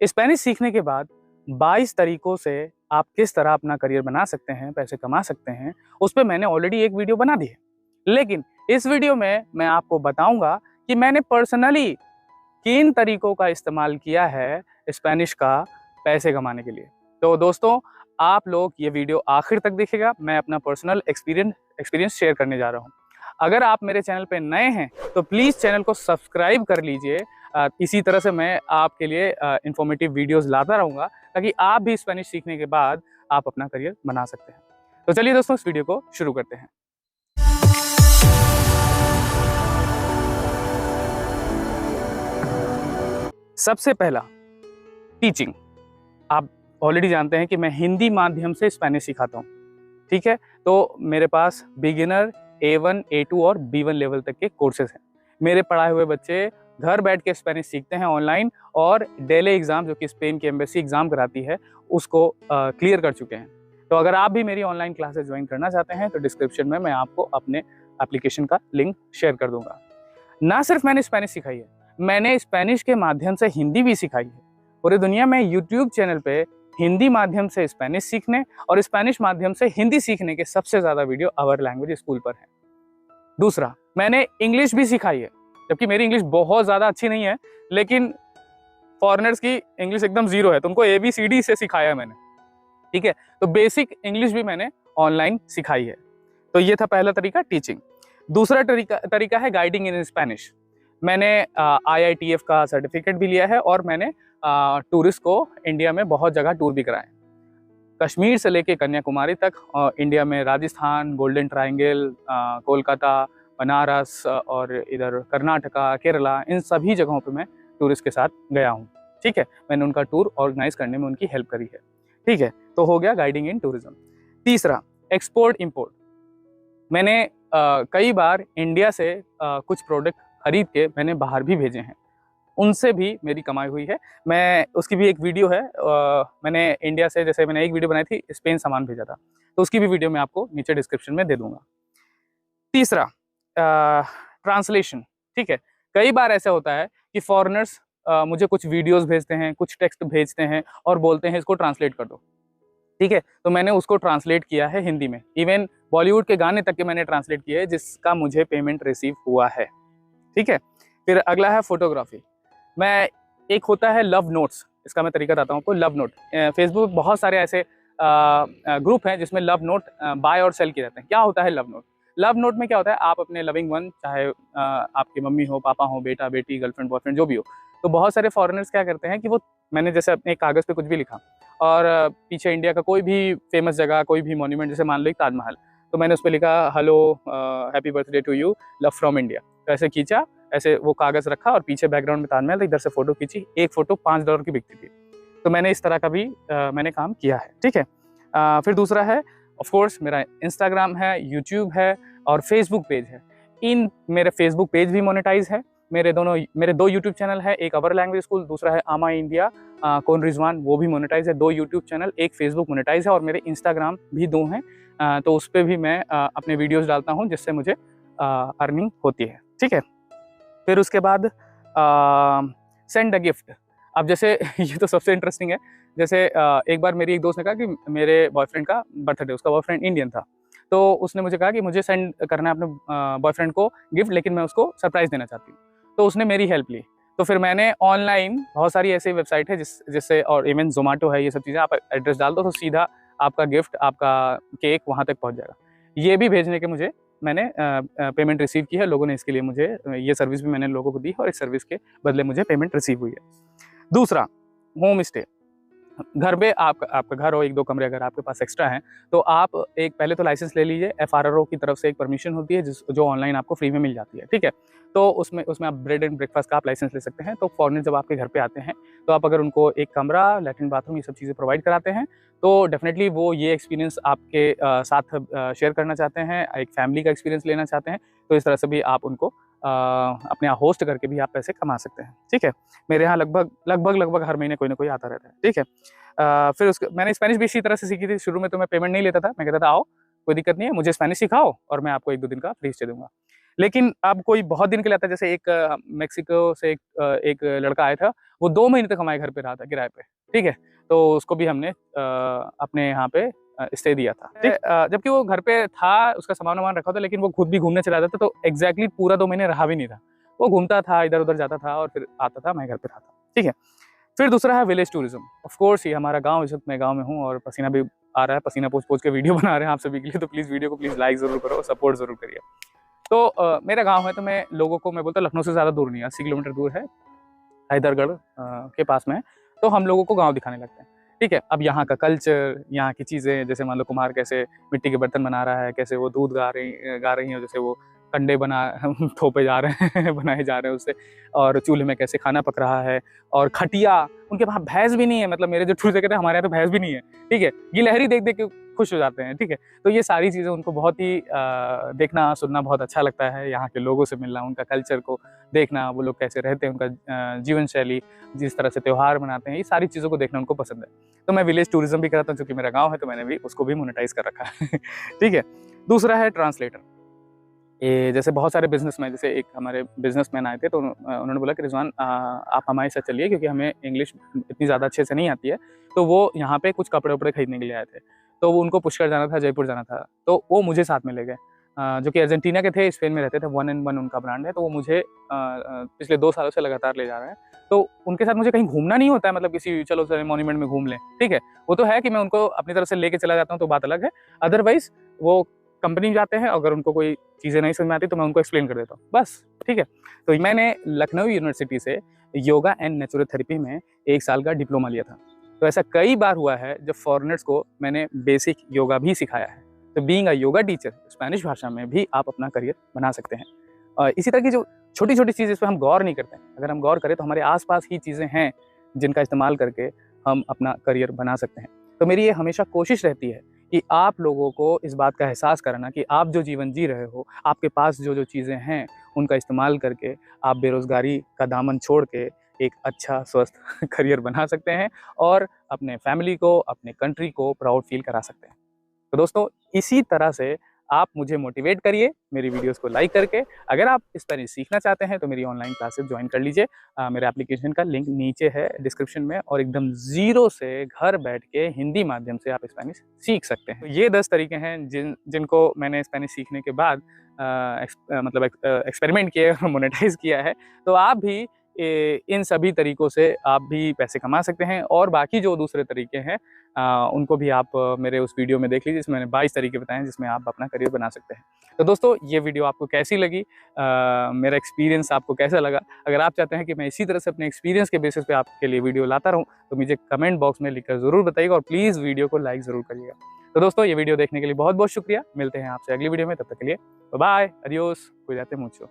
Spanish सीखने के बाद 22 तरीकों से आप किस तरह अपना करियर बना सकते हैं, पैसे कमा सकते हैं, उस पे मैंने ऑलरेडी एक वीडियो बना दी है। लेकिन इस वीडियो में मैं आपको बताऊंगा कि मैंने पर्सनली किन तरीकों का इस्तेमाल किया है स्पेनिश का पैसे कमाने के लिए। तो दोस्तों, आप लोग ये वीडियो आखिर तक देखिएगा। मैं अपना पर्सनल एक्सपीरियंस शेयर करने जा रहा हूँ। अगर आप मेरे चैनल पे नए हैं तो प्लीज़ चैनल को सब्सक्राइब कर लीजिए। इसी तरह से मैं आपके लिए इंफॉर्मेटिव वीडियोस लाता रहूँगा ताकि आप भी स्पेनिश सीखने के बाद आप अपना करियर बना सकते हैं। तो चलिए दोस्तों, इस वीडियो को शुरू करते हैं। सबसे पहला, टीचिंग। आप ऑलरेडी जानते हैं कि मैं हिंदी माध्यम से स्पेनिश सिखाता हूँ, ठीक है। तो मेरे पास बिगिनर, A1, A2 और B1 लेवल तक के कोर्सेज हैं। मेरे पढ़ाए हुए बच्चे घर बैठ के स्पेनिश सीखते हैं ऑनलाइन, और डेली एग्ज़ाम जो कि स्पेन की एम्बेसी एग्ज़ाम कराती है उसको क्लियर कर चुके हैं। तो अगर आप भी मेरी ऑनलाइन क्लासेस ज्वाइन करना चाहते हैं तो डिस्क्रिप्शन में मैं आपको अपने एप्लीकेशन का लिंक शेयर कर दूंगा। ना सिर्फ मैंने स्पेनिश सिखाई है, मैंने स्पेनिश के माध्यम से हिंदी भी सिखाई है। पूरी दुनिया में यूट्यूब चैनल पे हिंदी माध्यम से स्पेनिश सीखने और स्पेनिश माध्यम से हिंदी सीखने के सबसे ज़्यादा वीडियो आवर लैंग्वेज स्कूल पर है। दूसरा, मैंने इंग्लिश भी सिखाई है, जबकि मेरी इंग्लिश बहुत ज़्यादा अच्छी नहीं है, लेकिन फॉरेनर्स की इंग्लिश एकदम ज़ीरो है, तो उनको ABCD से सिखाया है मैंने, ठीक है। तो बेसिक इंग्लिश भी मैंने ऑनलाइन सिखाई है। तो ये था पहला तरीका, टीचिंग। दूसरा तरीका है गाइडिंग इन स्पेनिश। मैंने IITF का सर्टिफिकेट भी लिया है और मैंने टूरिस्ट को इंडिया में बहुत जगह टूर भी कराए, कश्मीर से लेके कन्याकुमारी तक। इंडिया में राजस्थान, गोल्डन ट्रायंगल, कोलकाता, बनारस और इधर कर्नाटका, केरला, इन सभी जगहों पे मैं टूरिस्ट के साथ गया हूँ, ठीक है। मैंने उनका टूर ऑर्गेनाइज करने में उनकी हेल्प करी है, ठीक है। तो हो गया गाइडिंग इन टूरिज्म। तीसरा, एक्सपोर्ट इंपोर्ट। मैंने कई बार इंडिया से कुछ प्रोडक्ट खरीद के मैंने बाहर भी भेजे हैं, उनसे भी मेरी कमाई हुई है। मैं उसकी भी एक वीडियो है, मैंने इंडिया से, जैसे मैंने एक वीडियो बनाई थी, स्पेन सामान भेजा था, तो उसकी भी वीडियो मैं आपको नीचे डिस्क्रिप्शन में दे दूंगा। तीसरा, ट्रांसलेशन, ठीक है। कई बार ऐसा होता है कि फॉरेनर्स मुझे कुछ वीडियोस भेजते हैं, कुछ टेक्स्ट भेजते हैं और बोलते हैं इसको ट्रांसलेट कर दो, ठीक है। तो मैंने उसको ट्रांसलेट किया है हिंदी में। इवन बॉलीवुड के गाने तक के मैंने ट्रांसलेट किए हैं जिसका मुझे पेमेंट रिसीव हुआ है, ठीक है। फिर अगला है फोटोग्राफी। मैं, एक होता है लव नोट्स, इसका मैं तरीका बताता हूँ आपको। लव नोट, फेसबुक पे बहुत सारे ऐसे ग्रुप हैं जिसमें लव नोट बाय और सेल किए जाते हैं। क्या होता है लव नोट? लव नोट में क्या होता है, आप अपने लविंग वन, चाहे आपकी मम्मी हो, पापा हो, बेटा बेटी, गर्लफ्रेंड बॉयफ्रेंड, जो भी हो, तो बहुत सारे फॉरेनर्स क्या करते हैं कि वो, मैंने जैसे अपने कागज़ पे कुछ भी लिखा और पीछे इंडिया का कोई भी फेमस जगह, कोई भी मॉन्यूमेंट, जैसे मान लो एक ताजमहल, तो मैंने उस पर लिखा hello, happy birthday to you, love from India. तो ऐसे खींचा, ऐसे वो कागज़ रखा और पीछे बैकग्राउंड में ताजमहल, तो इधर से फोटो खींची। एक फ़ोटो $5 की बिकती थी। तो मैंने इस तरह का भी मैंने काम किया है, ठीक है। फिर दूसरा है, ऑफ कोर्स मेरा इंस्टाग्राम है, यूट्यूब है और फेसबुक पेज है। इन मेरे फेसबुक पेज भी मोनेटाइज है। मेरे दो यूट्यूब चैनल है, एक अवर लैंग्वेज स्कूल, दूसरा है आमा इंडिया, कौन रिजवान, वो भी मोनेटाइज है। 2 यूट्यूब चैनल, एक फेसबुक मोनेटाइज है और मेरे इंस्टाग्राम भी 2 हैं। तो उस पर भी मैं अपने वीडियोज़ डालता हूँ जिससे मुझे अर्निंग होती है, ठीक है। फिर उसके बाद सेंड अ गिफ्ट। अब जैसे ये तो सबसे इंटरेस्टिंग है। जैसे एक बार मेरी एक दोस्त ने कहा कि मेरे बॉयफ्रेंड का बर्थडे, उसका बॉयफ्रेंड इंडियन था, तो उसने मुझे कहा कि मुझे सेंड करना है अपने बॉयफ्रेंड को गिफ्ट, लेकिन मैं उसको सरप्राइज़ देना चाहती हूँ। तो उसने मेरी हेल्प ली। तो फिर मैंने ऑनलाइन बहुत सारी ऐसी वेबसाइट है जिससे, और इवन ज़ोमैटो है, ये सब चीज़ें, आप एड्रेस डाल दो तो सीधा आपका गिफ्ट, आपका केक वहाँ तक पहुँच जाएगा। ये भी भेजने के मुझे, मैंने पेमेंट रिसीव की है। लोगों ने इसके लिए मुझे, ये सर्विस भी मैंने लोगों को दी और इस सर्विस के बदले मुझे पेमेंट रिसीव हुई है। दूसरा, होम स्टे। घर पे आपका घर हो, 1-2 कमरे अगर आपके पास एक्स्ट्रा हैं, तो आप एक पहले तो लाइसेंस ले लीजिए। FRRO की तरफ से एक परमिशन होती है जो ऑनलाइन आपको फ्री में मिल जाती है, ठीक है। तो उसमें आप ब्रेड एंड ब्रेकफास्ट का आप लाइसेंस ले सकते हैं। तो फॉरेनर जब आपके घर पे आते हैं तो आप अगर उनको एक कमरा, लैट्रिन, बाथरूम, ये सब चीज़ें प्रोवाइड कराते हैं तो डेफिनेटली वो ये एक्सपीरियंस आपके साथ शेयर करना चाहते हैं, एक फैमिली का एक्सपीरियंस लेना चाहते हैं। तो इस तरह से भी आप उनको अपने यहाँ होस्ट करके भी आप पैसे कमा सकते हैं, ठीक है। मेरे यहाँ लगभग हर महीने कोई ना कोई आता रहता है, ठीक है। फिर उसके, मैंने स्पेनिश भी इसी तरह से सीखी थी। शुरू में तो मैं पेमेंट नहीं लेता था, मैं कहता था आओ, कोई दिक्कत नहीं है, मुझे स्पेनिश सिखाओ और मैं आपको 1-2 दिन का फ्री स्टे दूंगा। लेकिन अब कोई बहुत दिन के लिए आता है, जैसे एक मेक्सिको से एक लड़का आया था, वो 2 महीने तक हमारे घर पे रहा था किराए पे, ठीक है? तो उसको भी हमने अपने यहाँ पे स्टे दिया था, ठीक? जबकि वो घर पे था, उसका सामान-वामान रखा था, लेकिन वो खुद भी घूमने चला जाता था, तो एग्ज़ैक्टली पूरा 2 महीने रहा भी नहीं था। वो घूमता था, इधर-उधर जाता था और फिर आता था, हमारे घर पे रहा था, ठीक है? फिर दूसरा है विलेज टूरिज़्म। ऑफ़ कोर्स ये हमारा गाँव, इस वक़्त मैं गाँव में हूँ और पसीना भी आ रहा है, पसीना पोंछ-पोंछ के वीडियो बना रहे हैं आप सभी के लिए, तो प्लीज़ वीडियो को प्लीज़ लाइक ज़रूर करो और सपोर्ट ज़रूर करिए। तो मेरा गाँव है, तो मैं लोगों को मैं बोलता हूँ लखनऊ से ज़्यादा दूर नहीं है, 80 किलोमीटर दूर है, हैदरगढ़ के पास में है, तो हम लोगों को गाँव दिखाने लगते हैं, ठीक है? अब यहाँ का कल्चर, यहाँ की चीज़ें, जैसे मान लो कुम्हार कैसे मिट्टी के बर्तन बना रहा है, कैसे वो दूध गा रही हैं, जैसे वो कंडे बना थोपे जा रहे हैं बनाए जा रहे हैं उससे, और चूल्हे में कैसे खाना पक रहा है, और खटिया, उनके वहाँ भैंस भी नहीं है, मतलब मेरे जो टूर से कहते हैं हमारे यहाँ तो भैंस भी नहीं है, ठीक है? गिलहरी देख-देख के खुश हो जाते हैं, ठीक है? तो ये सारी चीज़ें उनको बहुत ही देखना, सुनना बहुत अच्छा लगता है, यहाँ के लोगों से मिलना, उनका कल्चर को देखना, वो लोग कैसे रहते हैं, उनका जीवन शैली, जिस तरह से त्योहार मनाते हैं, ये सारी चीज़ों को देखना उनको पसंद है। तो मैं विलेज टूरिज़्म भी कराता हूँ, चूँकि मेरा गाँव है, तो मैंने भी उसको भी मोनेटाइज़ कर रखा है, ठीक है? दूसरा है ट्रांसलेटर। ये जैसे बहुत सारे बिज़नेसमैन, जैसे एक हमारे बिज़नेसमैन आए थे, तो उन्होंने बोला कि रिज़वान आप हमारे साथ चलिए, क्योंकि हमें इंग्लिश इतनी ज़्यादा अच्छे से नहीं आती है। तो वो यहाँ पे कुछ कपड़े-वपड़े खरीदने के लिए आए थे। तो वो उनको पुष्कर जाना था, जयपुर जाना था, तो वो मुझे साथ में ले गए। जो कि अर्जेंटीना के थे, स्पेन में रहते थे, 1 एंड 1 उनका ब्रांड है, तो वो मुझे पिछले 2 सालों से लगातार ले जा रहे हैं। तो उनके साथ मुझे कहीं घूमना नहीं होता है, मतलब किसी चलो चलो मॉन्यूमेंट में घूम लें, ठीक है? वो तो है कि मैं उनको अपनी तरफ से लेके चला जाता हूँ, तो बात अलग है। अदरवाइज़ वो कंपनी में जाते हैं, अगर उनको कोई चीज़ें नहीं समझ में आती तो मैं उनको एक्सप्लेन कर देता हूँ, बस, ठीक है? तो मैंने लखनऊ यूनिवर्सिटी से योगा एंड नेचुरोथेरेपी में 1 साल का डिप्लोमा लिया था। तो ऐसा कई बार हुआ है जब फॉरेनर्स को मैंने बेसिक योगा भी सिखाया है। तो being a yoga teacher, Spanish भाषा में भी आप अपना करियर बना सकते हैं। इसी तरह की जो छोटी-छोटी चीज़, इस पे हम गौर नहीं करते हैं। अगर हम गौर करें तो हमारे आस-पास ही चीज़ें हैं, जिनका इस्तेमाल करके हम अपना करियर बना सकते हैं। तो मेरी ये हमेशा कोशिश रहती है कि आप लोगों को इस बात का एहसास कराना कि आप जो जीवन जी रहे हो, आपके पास जो-जो चीज़ें हैं, उनका इस्तेमाल करके आप बेरोज़गारी का दामन छोड़ के एक अच्छा स्वस्थ करियर बना सकते हैं और अपने फैमिली को, अपने कंट्री को प्राउड फ़ील करा सकते हैं। तो दोस्तों, इसी तरह से आप मुझे मोटिवेट करिए मेरी वीडियोस को लाइक करके। अगर आप स्पेनिश सीखना चाहते हैं तो मेरी ऑनलाइन क्लासेस ज्वाइन कर लीजिए। मेरे एप्लीकेशन का लिंक नीचे है डिस्क्रिप्शन में, और एकदम ज़ीरो से घर बैठ के हिंदी माध्यम से आप स्पेनिश सीख सकते हैं। तो ये 10 तरीके हैं जिनको मैंने स्पेनिश सीखने के बाद एक्सपेरिमेंट किया है और मोनेटाइज़ किया है। तो आप भी इन सभी तरीकों से आप भी पैसे कमा सकते हैं, और बाकी जो दूसरे तरीके हैं उनको भी आप मेरे उस वीडियो में देख लीजिए, जिसमें मैंने 22 तरीके बताए हैं जिसमें आप अपना करियर बना सकते हैं। तो दोस्तों, ये वीडियो आपको कैसी लगी? मेरा एक्सपीरियंस आपको कैसा लगा? अगर आप चाहते हैं कि मैं इसी तरह से अपने एक्सपीरियंस के बेसिस पे आपके लिए वीडियो लाता रहूँ, तो मुझे कमेंट बॉक्स में लिखकर ज़रूर बताइएगा, और प्लीज़ वीडियो को लाइक ज़रूर करिएगा। तो दोस्तों, ये वीडियो देखने के लिए बहुत-बहुत शुक्रिया। मिलते हैं आपसे अगली वीडियो में, तब तक के लिए बाय बाय, एडियोस, कुइडाते मुचो।